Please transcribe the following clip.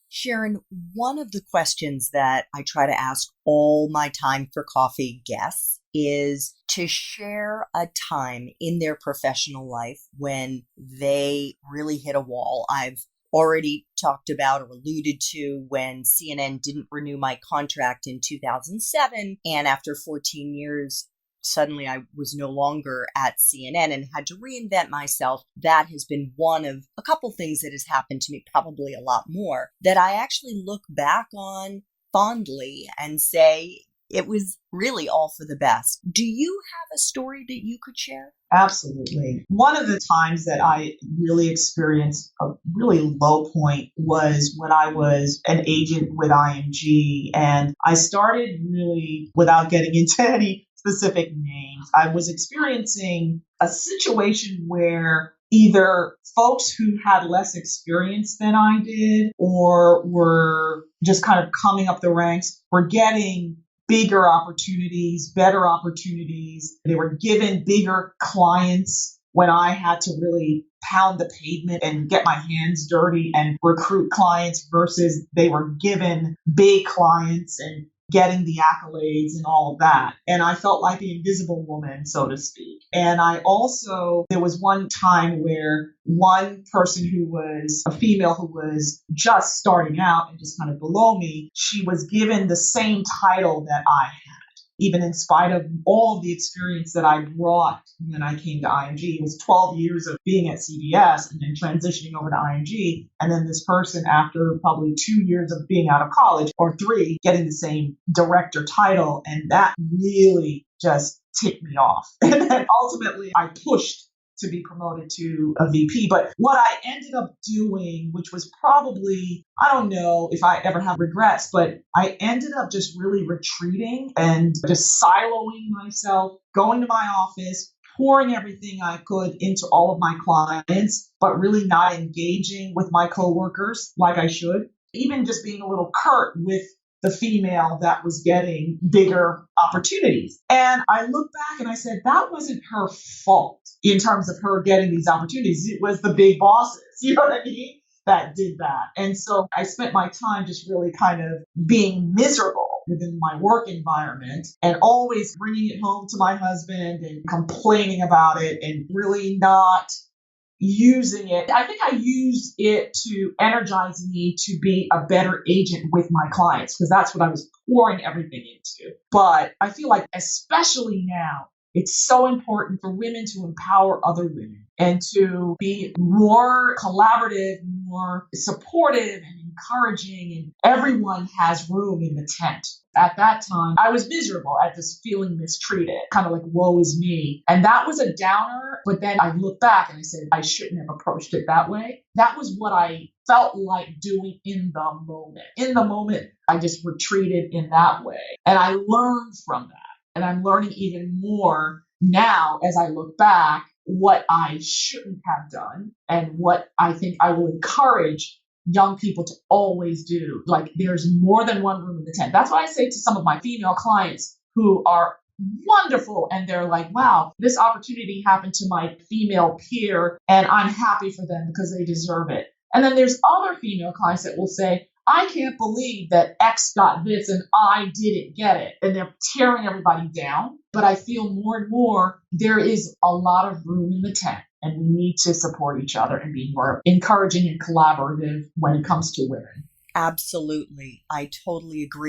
Sharon, one of the questions that I try to ask all my time for coffee guests is to share a time in their professional life when they really hit a wall. I've already talked about or alluded to when CNN didn't renew my contract in 2007, and after 14 years, suddenly I was no longer at CNN and had to reinvent myself. That has been one of a couple things that has happened to me, probably a lot more, that I actually look back on fondly and say it was really all for the best. Do you have a story that you could share? Absolutely. One of the times that I really experienced a really low point was when I was an agent with IMG. And I started really, without getting into any specific names, I was experiencing a situation where either folks who had less experience than I did or were just kind of coming up the ranks were getting bigger opportunities, better opportunities. They were given bigger clients when I had to really pound the pavement and get my hands dirty and recruit clients versus they were given big clients and getting the accolades and all of that. And I felt like the invisible woman, so to speak. And there was one time where one person who was a female who was just starting out and just kind of below me, she was given the same title that I had. Even in spite of all of the experience that I brought when I came to IMG. It was 12 years of being at CBS and then transitioning over to IMG. And then this person, after probably 2 years of being out of college, or three, getting the same director title. And that really just ticked me off. And then ultimately, I pushed to be promoted to a VP. But what I ended up doing, which was probably, I don't know if I ever have regrets, but I ended up just really retreating and just siloing myself, going to my office, pouring everything I could into all of my clients, but really not engaging with my coworkers like I should. Even just being a little curt with the female that was getting bigger opportunities. And I look back and I said, that wasn't her fault in terms of her getting these opportunities. It was the big bosses, you know what I mean, that did that. And so I spent my time just really kind of being miserable within my work environment and always bringing it home to my husband and complaining about it and really not using it. I think I used it to energize me to be a better agent with my clients because that's what I was pouring everything into. But I feel like, especially now, it's so important for women to empower other women and to be more collaborative, more supportive and encouraging. And everyone has room in the tent. At that time, I was miserable at just feeling mistreated, kind of like, woe is me. And that was a downer. But then I look back and I said, I shouldn't have approached it that way. That was what I felt like doing in the moment. In the moment, I just retreated in that way. And I learned from that. And I'm learning even more now as I look back what I shouldn't have done and what I think I will encourage young people to always do. Like, there's more than one room in the tent. That's why I say to some of my female clients who are wonderful and they're like, wow, this opportunity happened to my female peer and I'm happy for them because they deserve it. And then there's other female clients that will say, I can't believe that X got this and I didn't get it. And they're tearing everybody down. But I feel more and more there is a lot of room in the tent and we need to support each other and be more encouraging and collaborative when it comes to women. Absolutely. I totally agree.